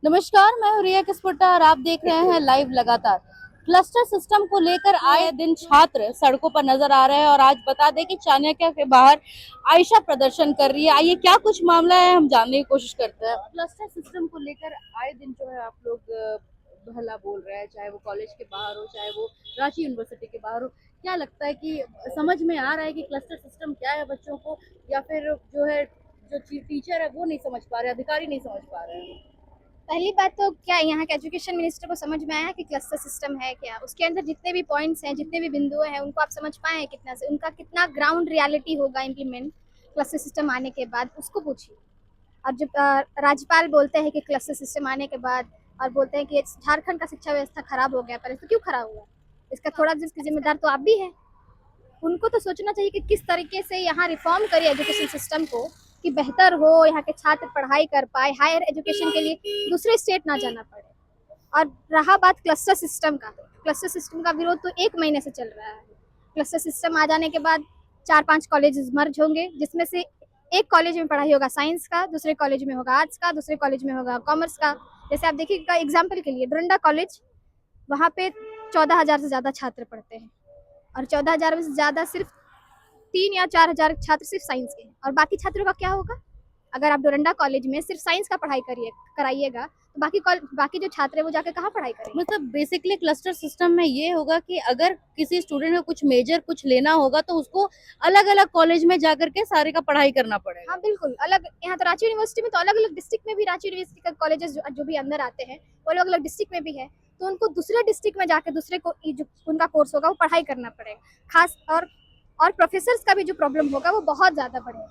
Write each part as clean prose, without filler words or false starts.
नमस्कार, मैं हूं रिया किस्पुट्टा और आप देख रहे हैं लाइव लगातार। क्लस्टर सिस्टम को लेकर आए दिन छात्र सड़कों पर नजर आ रहे हैं और आज बता दें कि चाणक्य के बाहर आयशा प्रदर्शन कर रही है। आइए क्या कुछ मामला है हम जानने की कोशिश करते हैं। क्लस्टर सिस्टम को लेकर आए दिन जो है आप लोग हल्ला बोल रहे हैं, चाहे वो कॉलेज के बाहर हो, चाहे वो रांची यूनिवर्सिटी के बाहर हो। क्या लगता है कि समझ में आ रहा है कि क्लस्टर सिस्टम क्या है बच्चों को, या फिर जो है जो टीचर है वो नहीं समझ पा रहे, अधिकारी नहीं समझ पा रहे हैं? पहली बात तो क्या यहाँ के एजुकेशन मिनिस्टर को समझ में आया कि क्लस्टर सिस्टम है क्या, उसके अंदर जितने भी पॉइंट्स हैं, जितने भी बिंदु हैं, उनको आप समझ पाए हैं कितना से, उनका कितना ग्राउंड रियलिटी होगा इम्प्लीमेंट क्लस्टर सिस्टम आने के बाद, उसको पूछिए। और जब राज्यपाल बोलते हैं कि क्लस्टर सिस्टम आने के बाद और बोलते हैं कि झारखंड का शिक्षा व्यवस्था खराब हो गया, पर तो क्यों खराब हुआ? इसका थोड़ा जिम्मेदार तो आप भी है। उनको तो सोचना चाहिए कि किस तरीके से यहाँ रिफॉर्म करिए एजुकेशन सिस्टम को कि बेहतर हो, यहाँ के छात्र पढ़ाई कर पाए, हायर एजुकेशन के लिए दूसरे स्टेट ना जाना पड़े। और रहा बात क्लस्टर सिस्टम का, क्लस्टर सिस्टम का विरोध तो 1 महीने से चल रहा है। क्लस्टर सिस्टम आ जाने के बाद 4-5 कॉलेजेस मर्ज होंगे, जिसमें से एक कॉलेज में पढ़ाई होगा साइंस का, दूसरे कॉलेज में होगा आर्ट्स का, दूसरे कॉलेज में होगा कॉमर्स का। जैसे आप देखिएगा एग्जाम्पल के लिए डोरंडा कॉलेज, वहाँ पे 14,000 से ज़्यादा छात्र पढ़ते हैं और 14,000 में से ज़्यादा सिर्फ 3 या 4 हजार छात्र सिर्फ साइंस के हैं। और बाकी छात्रों का क्या होगा? अगर आप डोरंडा कॉलेज में सिर्फ साइंस का पढ़ाई कराइएगा तो बाकी जो छात्र है वो जाके कहाँ पढ़ाई करेंगे? मतलब बेसिकली क्लस्टर सिस्टम में ये होगा कि अगर किसी स्टूडेंट को कुछ मेजर कुछ लेना होगा तो उसको अलग अलग कॉलेज में जाकर के सारे का पढ़ाई करना पड़ेगा। हाँ बिल्कुल, अलग यहाँ तो रांची यूनिवर्सिटी में तो अलग अलग डिस्ट्रिक्ट में भी रांची यूनिवर्सिटी का कॉलेजेस जो भी अंदर आते हैं वो अलग अलग डिस्ट्रिक्ट में भी है, तो उनको दूसरे डिस्ट्रिक्ट में जाके दूसरे को जो उनका कोर्स होगा वो पढ़ाई करना पड़ेगा। खास और प्रोफेसर्स का भी जो प्रॉब्लम होगा वो बहुत ज़्यादा बढ़ेगा,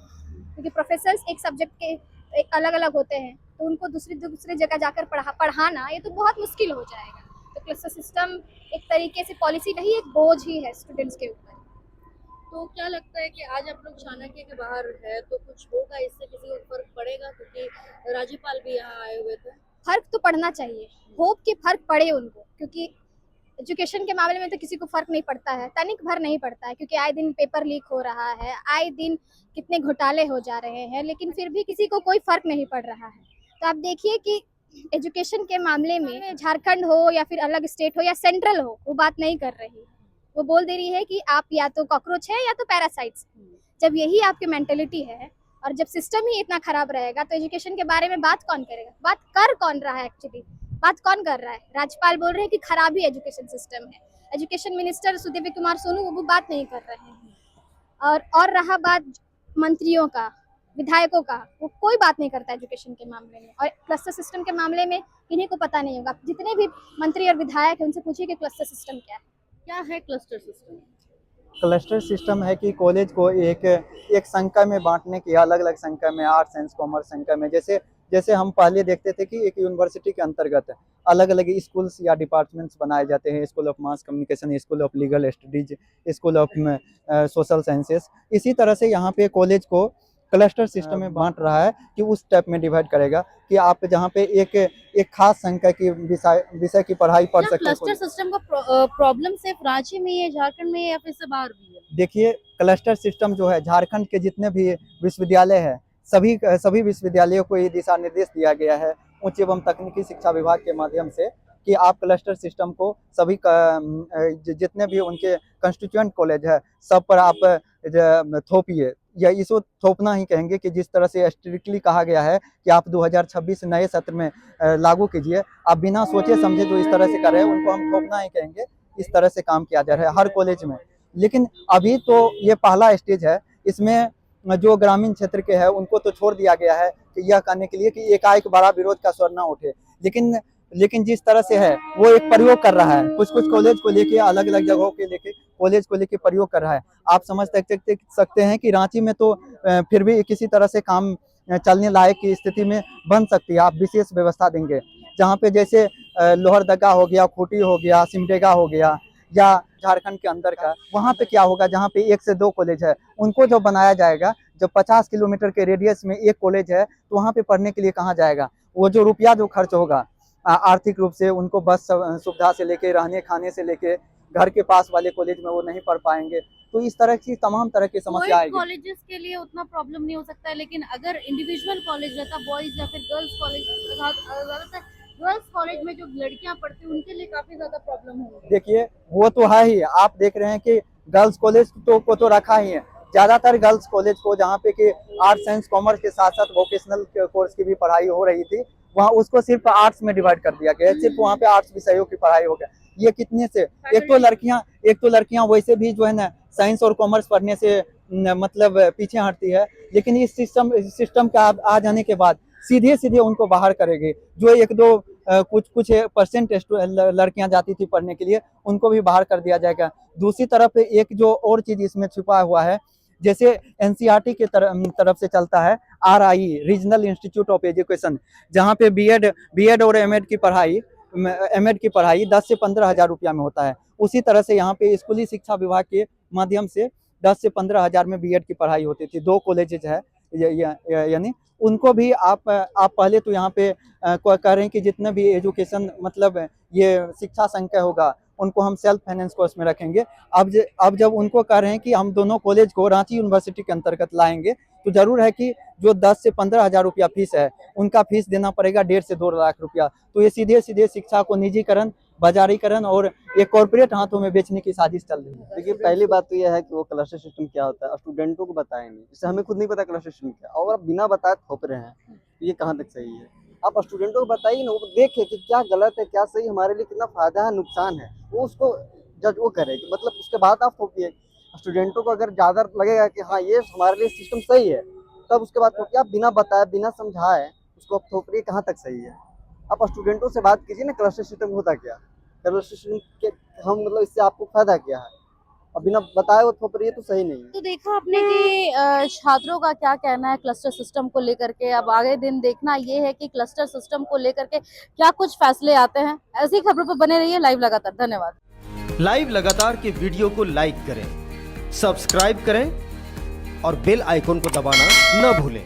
क्योंकि प्रोफेसर्स एक सब्जेक्ट के एक अलग अलग होते हैं, तो उनको दूसरी जगह जाकर पढ़ाना ये तो बहुत मुश्किल हो जाएगा। तो क्लस्टर सिस्टम एक तरीके से पॉलिसी नहीं, एक बोझ ही है स्टूडेंट्स के ऊपर। तो क्या लगता है कि आज आप लोग चाणक्य के बाहर है तो कुछ होगा, इससे किसी को फर्क पड़ेगा? क्योंकि राज्यपाल भी यहाँ आए हुए थे। फर्क तो पड़ना चाहिए, होप कि फर्क पड़े उनको, क्योंकि एजुकेशन के मामले में तो किसी को फर्क नहीं पड़ता है, तनिक भर नहीं पड़ता है, क्योंकि आए दिन पेपर लीक हो रहा है, आए दिन कितने घोटाले हो जा रहे हैं, लेकिन फिर भी किसी को कोई फर्क नहीं पड़ रहा है। तो आप देखिए कि एजुकेशन के मामले में झारखंड हो या फिर अलग स्टेट हो या सेंट्रल हो, वो बात नहीं कर रही। वो बोल दे रही है कि आप या तो कॉकरोच है या तो पैरासाइट्स। जब यही आपकी मेंटेलिटी है और जब सिस्टम ही इतना खराब रहेगा तो एजुकेशन के बारे में बात कौन करेगा? बात कर कौन रहा है एक्चुअली? बात कौन कर रहा है? राज्यपाल बोल रहे हैं कि खराब ही एजुकेशन सिस्टम है, एजुकेशन मिनिस्टर सुदेवी कुमार सोनू वो बात नहीं कर रहे हैं। और रहा बात मंत्रियों का, विधायकों का, वो कोई बात नहीं करता एजुकेशन के मामले में। और क्लस्टर सिस्टम के मामले में इन्हीं को पता नहीं होगा। जितने भी मंत्री और विधायक हैं उनसे पूछिए कि क्लस्टर सिस्टम क्या क्या है क्लस्टर सिस्टम? क्लस्टर सिस्टम है कि कॉलेज को एक एक संकाय में बांटने की, अलग अलग संकाय में, आर्ट्स साइंस कॉमर्स संकाय में। जैसे जैसे हम पहले देखते थे कि एक यूनिवर्सिटी के अंतर्गत अलग अलग स्कूल्स या डिपार्टमेंट्स बनाए जाते हैं, school of mass communication, school of legal studies, school of social sciences. इसी तरह से यहाँ पे कॉलेज को क्लस्टर सिस्टम में बांट रहा है कि उस टाइप में डिवाइड करेगा कि आप जहाँ पे एक एक खास संख्या की विषय की पढ़ाई पढ़ सकते हैं। क्लस्टर सिस्टम का प्रॉब्लम सिर्फ रांची में है, झारखंड में है, या फिर से बाहर भी है? देखिए, क्लस्टर सिस्टम जो है झारखंड के जितने भी विश्वविद्यालय हैं, सभी विश्वविद्यालयों को ये दिशा निर्देश दिया गया है उच्च एवं तकनीकी शिक्षा विभाग के माध्यम से कि आप क्लस्टर सिस्टम को सभी जितने भी उनके कंस्टिट्यूएंट कॉलेज है सब पर आप थोपिए, या इसको थोपना ही कहेंगे कि जिस तरह से स्ट्रिक्टली कहा गया है कि आप 2026 नए सत्र में लागू कीजिए। आप बिना सोचे समझे जो इस तरह से कर रहे हैं उनको हम थोपना ही कहेंगे। इस तरह से काम किया जा रहा है हर कॉलेज में। लेकिन अभी तो ये पहला स्टेज है, इसमें जो ग्रामीण क्षेत्र के हैं उनको तो छोड़ दिया गया है कि यह करने के लिए कि एकाएक बड़ा विरोध का स्वर ना उठे। लेकिन जिस तरह से है वो एक प्रयोग कर रहा है, कुछ कुछ कॉलेज को लेके, अलग अलग जगहों के लेके, कॉलेज को लेके प्रयोग कर रहा है। आप समझ सकते हैं कि रांची में तो फिर भी किसी तरह से काम चलने लायक की स्थिति में बन सकती है। आप विशेष व्यवस्था देंगे जहाँ पे जैसे लोहरदगा हो गया, खूंटी हो गया, सिमडेगा हो गया, या झारखंड के अंदर का, वहाँ पे क्या होगा जहाँ पे 1 से 2 कॉलेज है उनको जो बनाया जाएगा, जब 50 किलोमीटर के रेडियस में एक कॉलेज है तो वहाँ पे पढ़ने के लिए कहाँ जाएगा? वो जो रुपया जो खर्च होगा आर्थिक रूप से, उनको बस सुविधा से लेके, रहने खाने से लेके, घर के पास वाले कॉलेज में वो नहीं पढ़ पाएंगे। तो इस तरह की तमाम तरह की समस्या आएगी। कॉलेजेस के लिए उतना प्रॉब्लम नहीं हो सकता है, लेकिन अगर इंडिविजुअल कॉलेज रहता, बॉयज या फिर गर्ल्स कॉलेज, ज्यादातर गर्ल्स कॉलेज में जो लड़कियां पढ़ती हैं उनके लिए काफी ज्यादा प्रॉब्लम होगी। देखिए वो तो है ही, आप देख रहे हैं कि गर्ल्स कॉलेज को तो रखा ही है, ज्यादातर गर्ल्स कॉलेज को जहाँ पे कि आर्ट साइंस कॉमर्स के साथ साथ वोकेशनल कोर्स की भी पढ़ाई हो रही थी, वहाँ उसको सिर्फ आर्ट्स में डिवाइड कर दिया गया है, सिर्फ वहाँ पे आर्ट्स विषयों की पढ़ाई हो गया। ये कितने से एक तो लड़कियां वैसे भी जो है ना साइंस और कॉमर्स पढ़ने से मतलब पीछे हटती है, लेकिन इस सिस्टम का आ जाने के बाद सीधे उनको बाहर करेगी। जो एक दो कुछ परसेंट लड़कियां जाती थी पढ़ने के लिए, उनको भी बाहर कर दिया जाएगा। दूसरी तरफ एक जो और चीज इसमें छुपा हुआ है, जैसे एनसीईआरटी के तरफ से चलता है RI regional institute of education, जहाँ पे बीएड और एमएड की पढ़ाई 10 से 15 हजार रुपया में होता है। उसी तरह से यहाँ पे स्कूली शिक्षा विभाग के माध्यम से 10 से 15 हजार में बीएड की पढ़ाई होती थी। 2 कॉलेजेज है यानी उनको भी आप पहले तो यहाँ पे कह रहे हैं कि जितने भी एजुकेशन मतलब ये शिक्षा संकाय होगा उनको हम सेल्फ फाइनेंस कोर्स में रखेंगे। अब जब उनको कह रहे हैं कि हम दोनों कॉलेज को रांची यूनिवर्सिटी के अंतर्गत लाएंगे, तो जरूर है कि जो 10 से 15 हजार रुपया फीस है, उनका फीस देना पड़ेगा 1.5 से 2 लाख रुपया। तो ये सीधे शिक्षा को निजीकरण, बाजारीकरण और एक कॉर्पोरेट हाथों में बेचने की साजिश चल रही है। देखिए पहली बात तो यह है कि वो क्लस्टर सिस्टम क्या होता है स्टूडेंटों को बताएं नहीं, जैसे हमें खुद नहीं पता क्लस्टर सिस्टम क्या, और आप बिना बताए थोप रहे हैं, तो ये कहाँ तक सही है? आप स्टूडेंटों को बताइए ना, वो देखे कि क्या गलत है क्या सही, हमारे लिए कितना फायदा है नुकसान है, वो उसको जज वो करे कि मतलब उसके बाद आप थोपिए। स्टूडेंटों को अगर ज़्यादा लगेगा कि हाँ ये हमारे लिए सिस्टम सही है, तब उसके बाद थोपिए। आप बिना बताए बिना समझाए उसको आप थोप रही, कहाँ तक सही है? आप स्टूडेंटों से बात कीजिए ना क्लस्टर सिस्टम होता क्या, क्लस्टर सिस्टम के हम मतलब इससे आपको फायदा क्या है? अब बिना बताए वो थोप रही है तो सही नहीं है। तो देखा आपने कि छात्रों का क्या कहना है क्लस्टर सिस्टम को लेकर के। अब आगे दिन देखना ये है कि क्लस्टर सिस्टम को लेकर के क्या कुछ फैसले आते हैं। ऐसी खबरों पर बने रहिए लाइव लगातार। धन्यवाद। लाइव लगातार के वीडियो को लाइक करें, सब्सक्राइब करें और बेल आइकन को दबाना न भूलें।